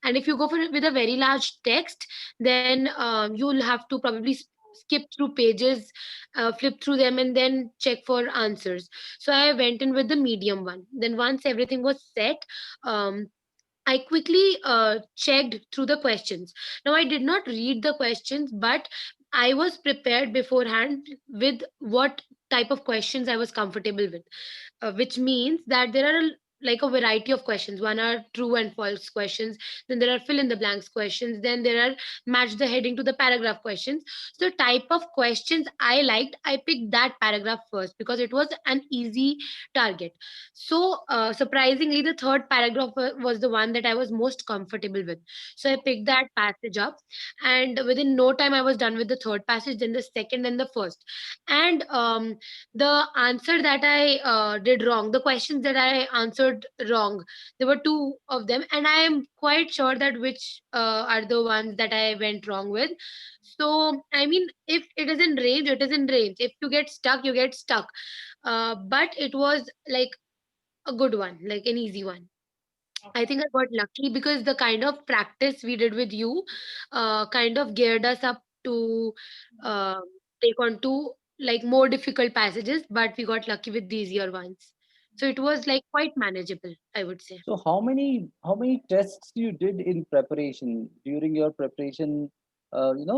And if you go for with a very large text, then you'll have to probably skip through pages, flip through them, and then check for answers. So I went in with the medium one. Then once everything was set, um, I quickly checked through the questions. Now, I did not read the questions, but I was prepared beforehand with what type of questions I was comfortable with, which means that there are like a variety of questions. One are true and false questions, then there are fill in the blanks questions, then there are match the heading to the paragraph questions. So type of questions I liked, I picked that paragraph first because it was an easy target. So surprisingly, the third paragraph was the one that I was most comfortable with. So I picked that passage up, and within no time I was done with the third passage, then the second and the first. And the answer that I did wrong, the questions that I answered wrong, there were two of them, and I am quite sure that which are the ones that I went wrong with. So, I mean, if it is in range, it is in range. If you get stuck, you get stuck. But it was like a good one, like an easy one. I Okay. think I got lucky because the kind of practice we did with you kind of geared us up to uh, take on to like more difficult passages, but we got lucky with the easier ones. So it was like quite manageable, I would say. So how many tests you did in preparation during your preparation?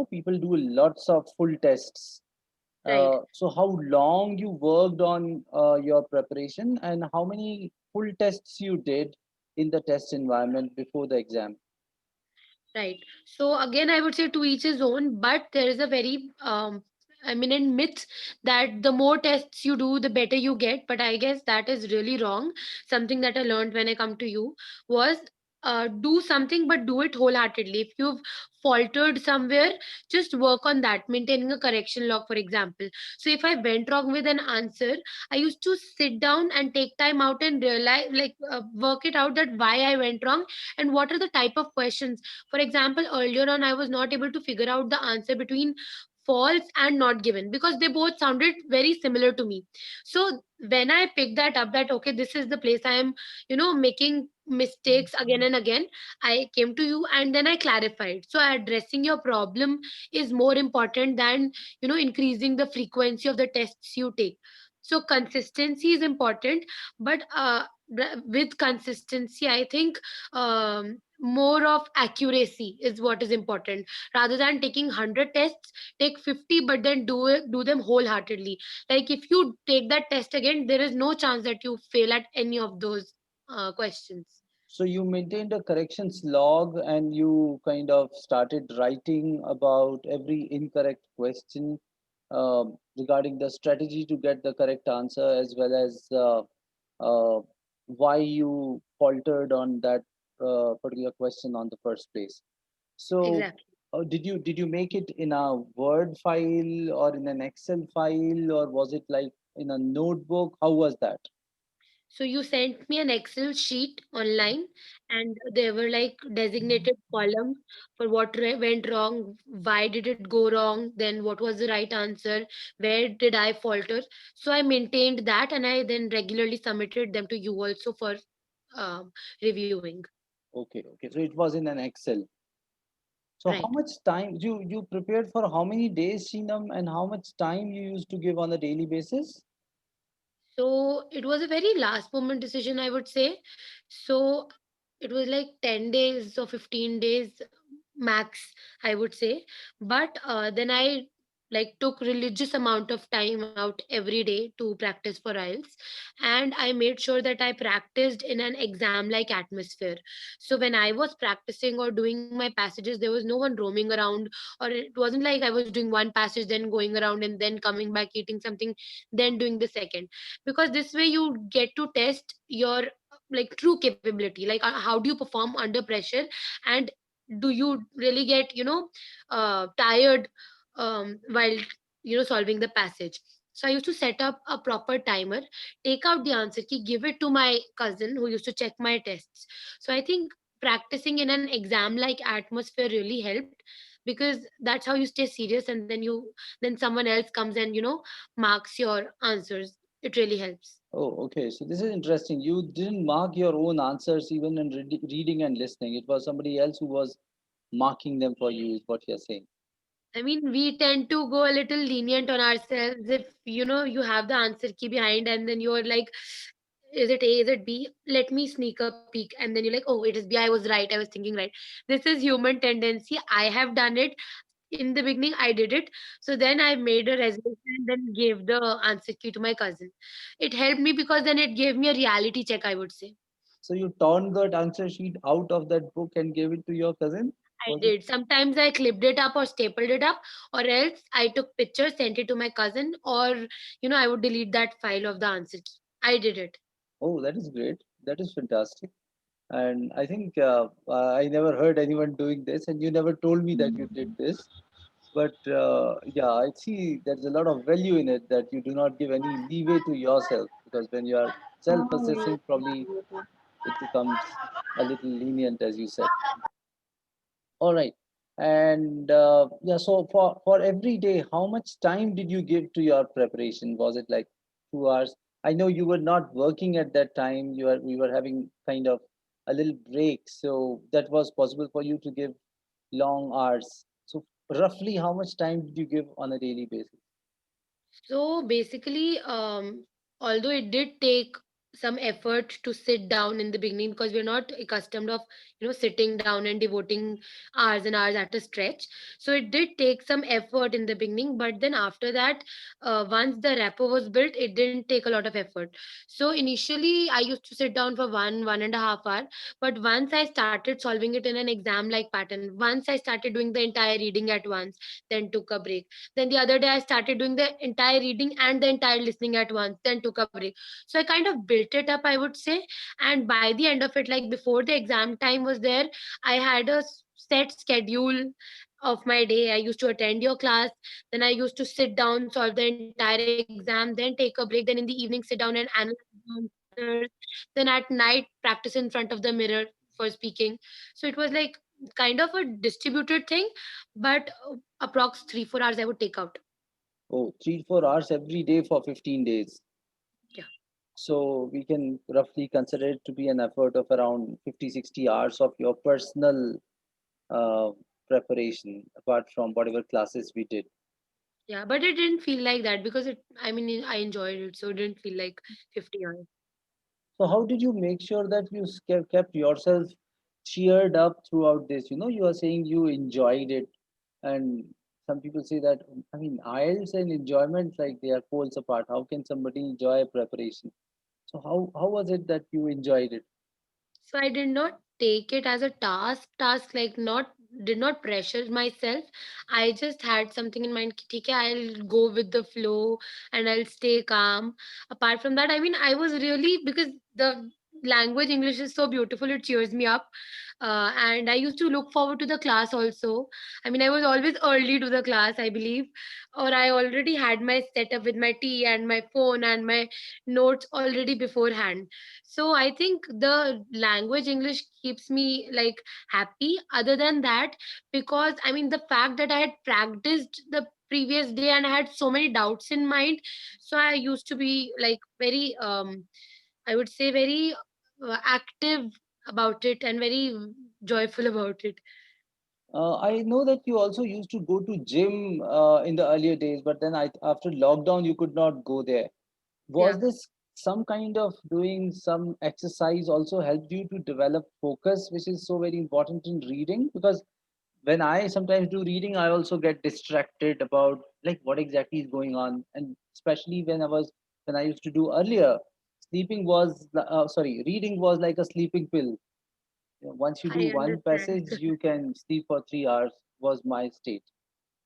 People do lots of full tests. Right. So how long you worked on your preparation, and how many full tests you did in the test environment before the exam? Right. So again, I would say to each his own, but there is a very eminent myth that the more tests you do, the better you get. But I guess that is really wrong. Something that I learned when I come to you was do something, but do it wholeheartedly. If you've faltered somewhere, just work on that, maintaining a correction log, for example. So if I went wrong with an answer, I used to sit down and take time out and realize, like, work it out that why I went wrong and what are the type of questions. For example, earlier on, I was not able to figure out the answer between false and not given because they both sounded very similar to me. So when I picked that up, that okay, this is the place I am, making mistakes again and again, I came to you and then I clarified. So addressing your problem is more important than, increasing the frequency of the tests you take. So consistency is important, but with consistency, I think more of accuracy is what is important. Rather than taking 100 tests, take 50, but then do them wholeheartedly. Like if you take that test again, there is no chance that you fail at any of those questions. So you maintained a corrections log, and you kind of started writing about every incorrect question, regarding the strategy to get the correct answer, as well as uh, why you faltered on that particular question on the first place. So, Exactly. did you make it in a Word file or in an Excel file, or was it like in a notebook? How was that? So you sent me an Excel sheet online, and there were like designated columns for what went wrong, why did it go wrong, then what was the right answer, where did I falter. So I maintained that, and I then regularly submitted them to you also for reviewing. Okay, okay. So it was in an Excel. So how Right. much time you prepared for how many days, Sheenam, and how much time you used to give on a daily basis? So it was a very last moment decision, I would say. So it was like 10 days or 15 days max, I would say. But then I like took religious amount of time out every day to practice for IELTS, and I made sure that I practiced in an exam like atmosphere. So when I was practicing or doing my passages, there was no one roaming around, or it wasn't like I was doing one passage then going around and then coming back eating something then doing the second. Because this way you get to test your like true capability, like how do you perform under pressure, and do you really get tired while solving the passage. So I used to set up a proper timer, take out the answer key, give it to my cousin who used to check my tests. So I think practicing in an exam like atmosphere really helped, because that's how you stay serious, and then someone else comes and marks your answers. It really helps. Oh, okay. So this is interesting. You didn't mark your own answers even in reading and listening. It was somebody else who was marking them for you, is what you're saying. I mean, we tend to go a little lenient on ourselves if you have the answer key behind, and then you're like, is it A, is it B? Let me sneak a peek. And then you're like, oh, it is B. I was right. I was thinking right. This is human tendency. I have done it. In the beginning, I did it. So then I made a resolution and then gave the answer key to my cousin. It helped me because then it gave me a reality check, I would say. So you torn that answer sheet out of that book and gave it to your cousin? I Was it? did. Sometimes I clipped it up or stapled it up, or else I took pictures, sent it to my cousin, or I would delete that file of the answer key. I did it. Oh, that is great. That is fantastic. And I think I never heard anyone doing this, and you never told me that you did this. But yeah, I see there's a lot of value in it that you do not give any leeway to yourself, because when you are self-assessing, probably it becomes a little lenient, as you said. All right. And yeah, so for every day, how much time did you give to your preparation? Was it like 2 hours? I know you were not working at that time. We were having kind of a little break, so that was possible for you to give long hours. So roughly, how much time did you give on a daily basis? So basically, although it did take some effort to sit down in the beginning because we're not accustomed of sitting down and devoting hours and hours at a stretch. So it did take some effort in the beginning, but then after that, once the rapport was built, it didn't take a lot of effort. So initially, I used to sit down for 1.5 hour, but once I started solving it in an exam like pattern, once I started doing the entire reading at once, then took a break, then the other day I started doing the entire reading and the entire listening at once, then took a break. So I kind of built it up, I would say. And by the end of it, like before the exam time was there, I had a set schedule of my day. I used to attend your class, then I used to sit down, solve the entire exam, then take a break, then in the evening sit down and analyze the answers, then at night practice in front of the mirror for speaking. So it was like kind of a distributed thing, but approx 3-4 hours I would take out. Oh, 3 4 hours every day for 15 days. Yeah. So we can roughly consider it to be an effort of around 50 60 hours of your personal uh, preparation, apart from whatever classes we did. Yeah, but it didn't feel like that because I mean, I enjoyed it, so it didn't feel like 50 hours. So how did you make sure that you kept yourself cheered up throughout this? You are saying you enjoyed it, and some people say that, I mean, IELTS and enjoyment, like they are poles apart. How can somebody enjoy preparation? So how was it that you enjoyed it? So I did not take it as a task like not did not pressure myself. I just had something in mind, ki, "ठीक है, I'll go with the flow and I'll stay calm." Apart from that, I mean, I was really, because the language English is so beautiful, it cheers me up. And I used to look forward to the class also. I mean, I was always early to the class, I believe, or I already had my setup with my tea and my phone and my notes already beforehand. So I think the language English keeps me like happy. Other than that, because I mean, the fact that I had practiced the previous day and I had so many doubts in mind, so I used to be like very I would say very active about it and very joyful about it. I know that you also used to go to gym in the earlier days, but then after lockdown you could not go there. Yeah. Was this some kind of doing some exercise also helped you to develop focus, which is so very important in reading? Because when I sometimes do reading, I also get distracted about like what exactly is going on, and especially when I used to do earlier, reading was like a sleeping pill. Once you do I one understand. passage, you can sleep for 3 hours. Was my state.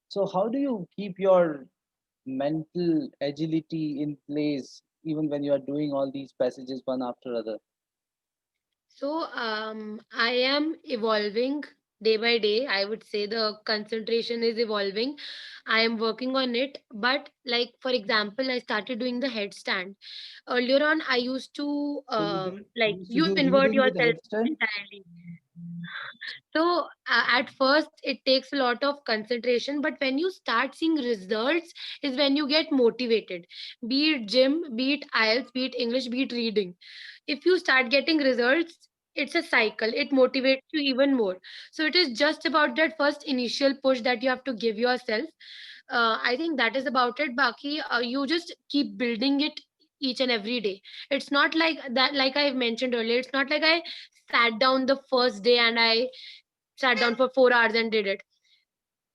So how do you keep your mental agility in place even when you are doing all these passages one after other? So I am evolving day by day. I would say the concentration is evolving. I am working on it. But like for example, I started doing the headstand. Earlier on, I used to So you like used to you do invert reading with a yourself headstand? entirely. So at first it takes a lot of concentration, but when you start seeing results is when you get motivated. Be it gym, be it IELTS, be it English, be it reading. If you start getting results, it's a cycle. It motivates you even more. So it is just about that first initial push that you have to give yourself. I think that is about it. Baki, you just keep building it each and every day. It's not like that, like I mentioned earlier, it's not like I sat down the first day and I sat down for 4 hours and did it.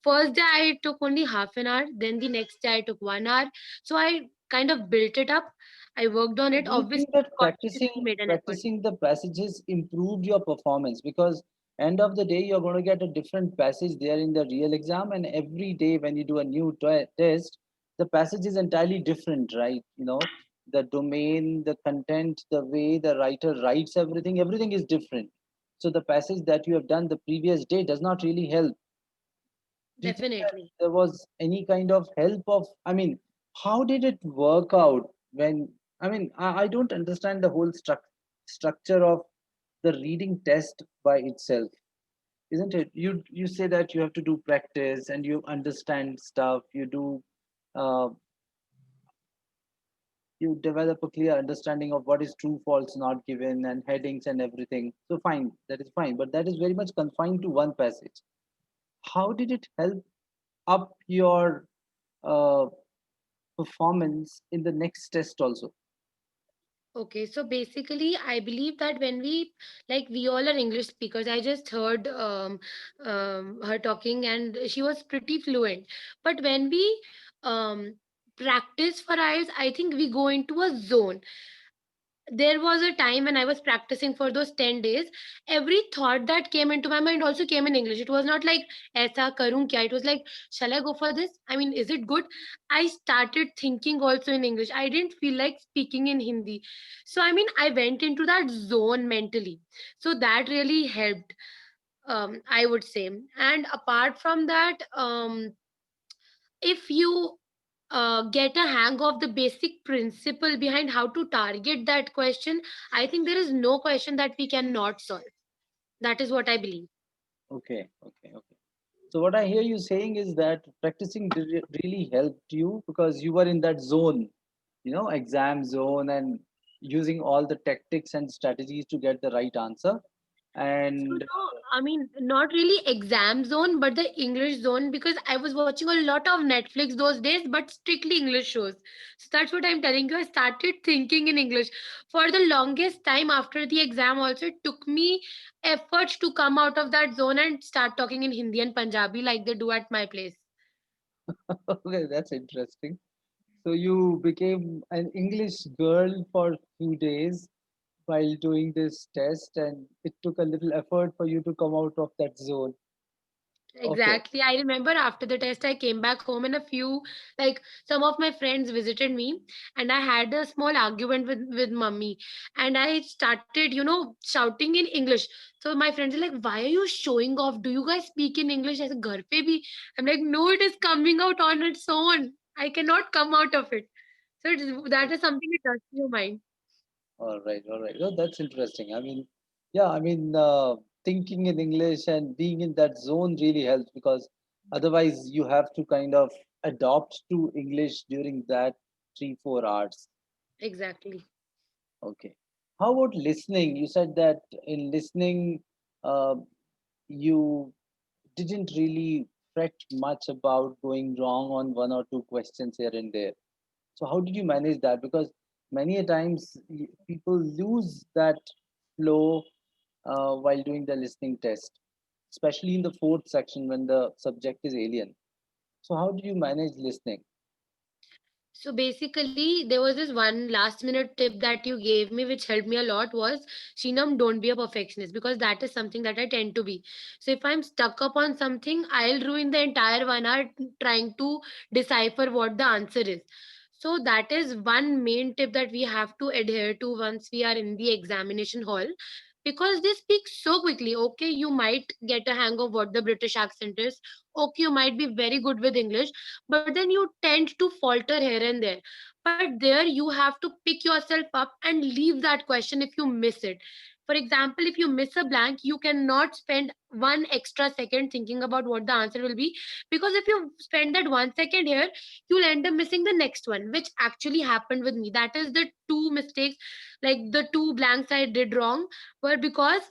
First day I took only half an hour, then the next day I took 1 hour. So I kind of built it up. I worked on So it. do you think Obviously, that practicing consciously made an effort. practicing the passages improved your performance? Because end of the day, you're going to get a different passage there in the real exam, and every day when you do a new test, the passage is entirely different, right? The domain, the content, the way the writer writes everything, everything is different. So the passage that you have done the previous day does not really help. Do you think that Definitely. there was any kind of help of, I mean, how did it work out when, I don't understand the whole structure of the reading test by itself, isn't it? You say that you have to do practice and you understand stuff, uh, you develop a clear understanding of what is true, false, not given, and headings and everything. So fine, that is fine, but that is very much confined to one passage. How did it help up your uh, performance in the next test also? Okay, so basically, I believe that when we all are English speakers. I just heard her talking, and she was pretty fluent. But when we practice for IELTS, I think we go into a zone. There was a time when I was practicing for those 10 days. Every thought that came into my mind also came in English. It was not like, Aisa karun kya? It was like, shall I go for this? I mean, is it good? I started thinking also in English. I didn't feel like speaking in Hindi. So, I mean, I went into that zone mentally. So, that really helped, I would say. And apart from that, if you get a hang of the basic principle behind how to target that question, I think there is no question that we cannot solve. That is what I believe. Okay, okay, okay. So what I hear you saying is that practicing really helped you because you were in that zone, exam zone, and using all the tactics and strategies to get the right answer. So And no, I mean not really exam zone, but the English zone, because I was watching a lot of Netflix those days, but strictly English shows. So that's what I'm telling you. I started thinking in English for the longest time after the exam. Also, it took me efforts to come out of that zone and start talking in Hindi and Punjabi like they do at my place. okay, that's interesting. So you became an English girl for 2 days while doing this test, and it took a little effort for you to come out of that zone. Okay. Exactly. I remember after the test, I came back home and some of my friends visited me, and I had a small argument with mummy, and I started, shouting in English. So my friends are like, "Why are you showing off? Do you guys speak in English as a ghar pe bhi?" I'm like, "No, it is coming out on its own. I cannot come out of it." So that is something that touches your mind. All right, all right. Oh, that's interesting. Yeah, thinking in English and being in that zone really helps because otherwise you have to kind of adopt to English during that 3, 4 hours. Exactly. Okay. How about listening? You said that in listening, uh, you didn't really fret much about going wrong on one or two questions here and there. So how did you manage that? Because many a times people lose that flow while doing the listening test, especially in the fourth section when the subject is alien. So how did you manage listening? So basically, there was this one last minute tip that you gave me, which helped me a lot was, Shinam, don't be a perfectionist, because that is something that I tend to be. So if I'm stuck up on something, I'll ruin the entire 1 hour trying to decipher what the answer is. So that is one main tip that we have to adhere to once we are in the examination hall, because they speak so quickly. Okay, you might get a hang of what the British accent is. Okay, you might be very good with English, but then you tend to falter here and there. But there you have to pick yourself up and leave that question if you miss it. For example, if you miss a blank, you cannot spend 1 extra second thinking about what the answer will be, because if you spend that 1 second here, you'll end up missing the next one, which actually happened with me. That is the two mistakes, like the two blanks I did wrong, were because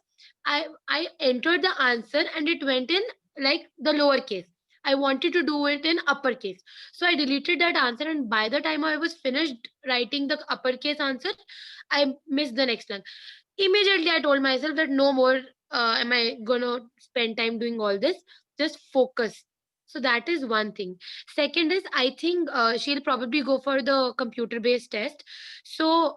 I entered the answer and it went in like the lower case. I wanted to do it in uppercase. So I deleted that answer, and by the time I was finished writing the uppercase answer, I missed the next one. Immediately I told myself that no more am I gonna spend time doing all this. Just focus. So that is one thing. Second is, I think she'll probably go for the computer based test. So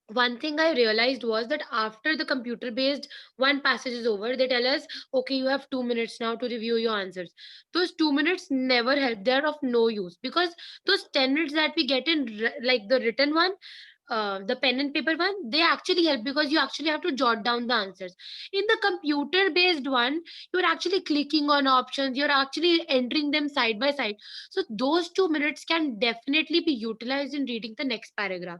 one thing I realized was that after the computer based one passage is over, they tell us, okay, you have 2 minutes now to review your answers. Those 2 minutes never help. They're of no use, because those 10 minutes that we get in, like the written one, the pen and paper one, they actually help because you actually have to jot down the answers. In the computer based one, you're actually clicking on options, you're actually entering them side by side. So those 2 minutes can definitely be utilized in reading the next paragraph.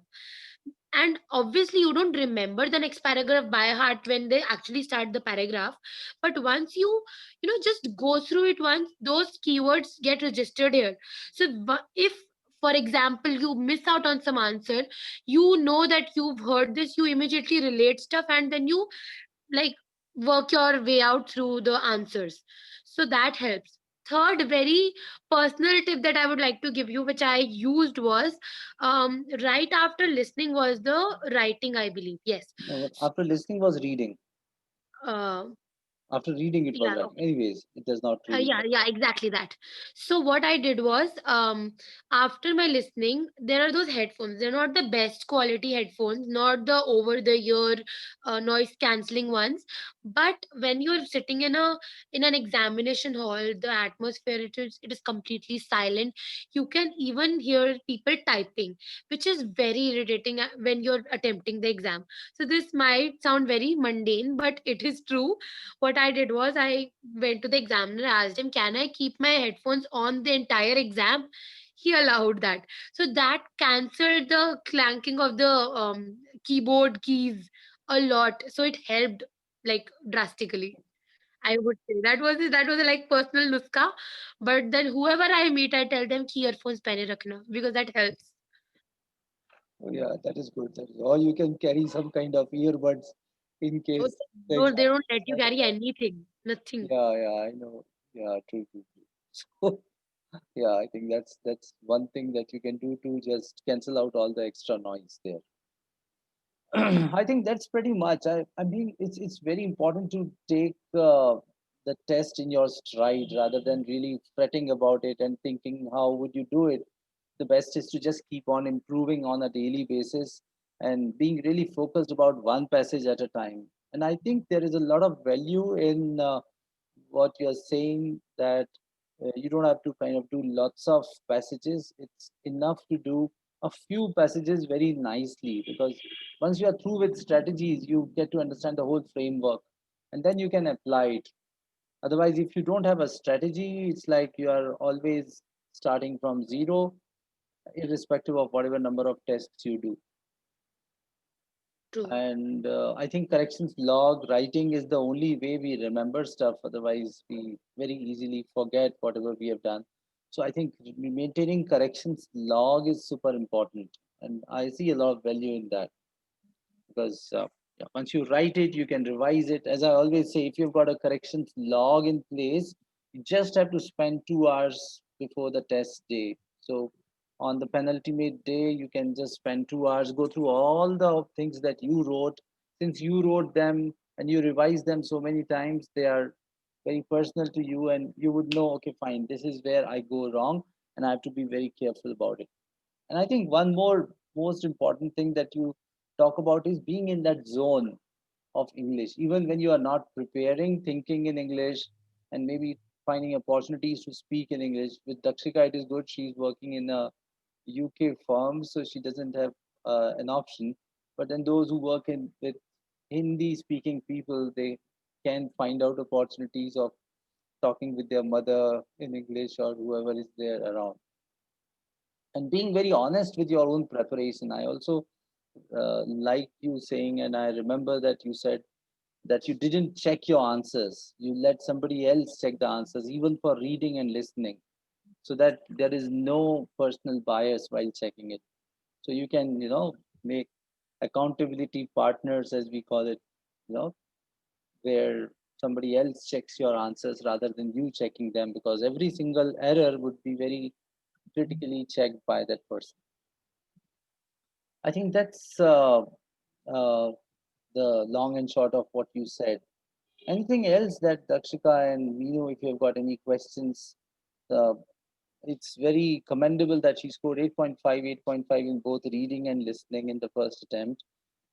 And obviously you don't remember the next paragraph by heart when they actually start the paragraph, but once you just go through it once, those keywords get registered here. So if, for example, you miss out on some answer, you know that you've heard this, you immediately relate stuff, and then you like work your way out through the answers. So that helps. Third very personal tip that I would like to give you, which I used, was right after listening was the writing, I believe. Yes. No, after listening was reading. uh, After reading it was yeah. writing. Anyways, it does not really Yeah, matter. yeah, exactly that. So what I did was, after my listening, there are those headphones. They're not the best quality headphones, not the over the ear noise cancelling ones. But when you're sitting in an examination hall, the atmosphere, it is completely silent. You can even hear people typing, which is very irritating when you're attempting the exam. So this might sound very mundane, but it is true. What I did was, I went to the examiner, asked him, can I keep my headphones on the entire exam? He allowed that. So that cancelled the clanking of the keyboard keys a lot. So it helped like drastically. I would say that was a like personal nuska. But then whoever I meet, I tell them ki earphones pehne rakhna, because that helps. Oh, yeah, that is good. That is, or you can carry some kind of earbuds in Oh, case the they exam. don't let you carry anything, nothing. Yeah, yeah, I know. Yeah, true, true, true. So, yeah, I think that's one thing that you can do to just cancel out all the extra noise there. I think that's pretty much. I mean, it's very important to take the test in your stride rather than really fretting about it and thinking how would you do it. The best is to just keep on improving on a daily basis and being really focused about one passage at a time. And I think there is a lot of value in what you're saying, that you don't have to kind of do lots of passages. It's enough to do a few passages very nicely, because once you are through with strategies, you get to understand the whole framework and then you can apply it. Otherwise, if you don't have a strategy, it's like you are always starting from zero, irrespective of whatever number of tests you do. True. And I think corrections log writing is the only way we remember stuff. Otherwise, we very easily forget whatever we have done. So I think maintaining corrections log is super important. And I see a lot of value in that, because yeah, once you write it, you can revise it. As I always say, if you've got a corrections log in place, you just have to spend 2 hours before the test day. So on the penultimate day, you can just spend 2 hours, go through all the things that you wrote. Since you wrote them and you revise them so many times, they are very personal to you, and you would know, okay, fine, this is where I go wrong, and I have to be very careful about it. And I think one more most important thing that you talk about is being in that zone of English, even when you are not preparing, thinking in English, and maybe finding opportunities to speak in English. With Dakshika, it is good. She's working in a UK firm, so she doesn't have an option. But then those who work in with Hindi speaking people, they can find out opportunities of talking with their mother in English or whoever is there around, and being very honest with your own preparation. I also like you saying, and I remember that you said that you didn't check your answers. You let somebody else check the answers, even for reading and listening, so that there is no personal bias while checking it. So you can, make accountability partners, as we call it, you know, where somebody else checks your answers rather than you checking them, because every single error would be very critically checked by that person. I think that's uh, the long and short of what you said. Anything else that Dakshika and Meenu, if you've got any questions, uh, it's very commendable that she scored 8.5, 8.5 in both reading and listening in the first attempt.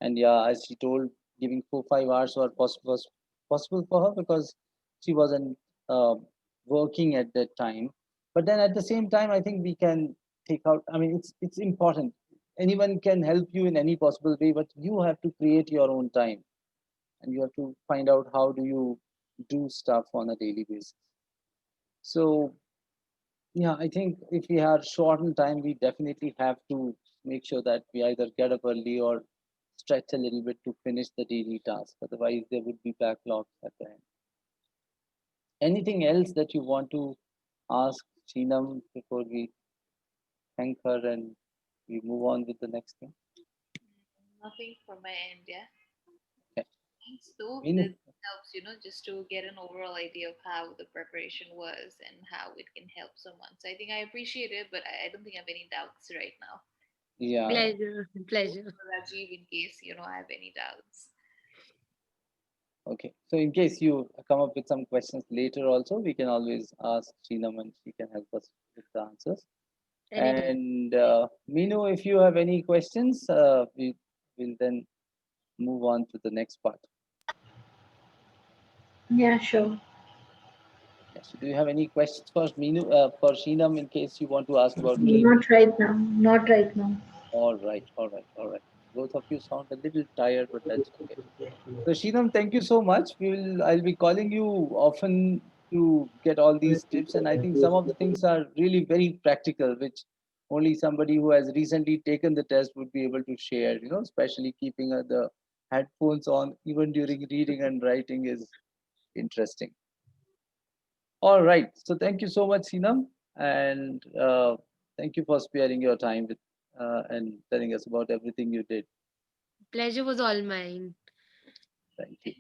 And yeah, as she told, giving 4 5 hours was possible for her because she wasn't uh, working at that time. But then at the same time, I think we can take out. I mean, it's important. Anyone can help you in any possible way, but you have to create your own time, and you have to find out how do you do stuff on a daily basis. So yeah, I think if we are short on time, we definitely have to make sure that we either get up early or stretch a little bit to finish the daily task. Otherwise, there would be backlogs at the end. Anything else that you want to ask Chinam before we thank her and we move on with the next thing? Nothing from my end, yeah. Okay. Thanks, though. Meenu, That helps, just to get an overall idea of how the preparation was and how it can help someone. So I think I appreciate it, but I don't think I have any doubts right now. yeah, Pleasure, pleasure. Rajiv, in case I have any doubts. okay. So in case you come up with some questions later also, we can always ask Chinam and she can help us with the answers. Anytime. And Meenu, if you have any questions, we will then move on to the next part. Yeah, sure. Yeah. So do you have any questions for Meenu, for Sheenam, in case you want to ask about reading? Not right now. Not right now. All right, all right, all right. Both of you sound a little tired, but that's okay. So Sheenam, thank you so much. I'll be calling you often to get all these tips, and I think some of the things are really very practical, which only somebody who has recently taken the test would be able to share. Especially keeping the headphones on even during reading and writing is interesting. All right. So thank you so much, Sinam, and thank you for sparing your time with and telling us about everything you did. Pleasure was all mine. Thank you.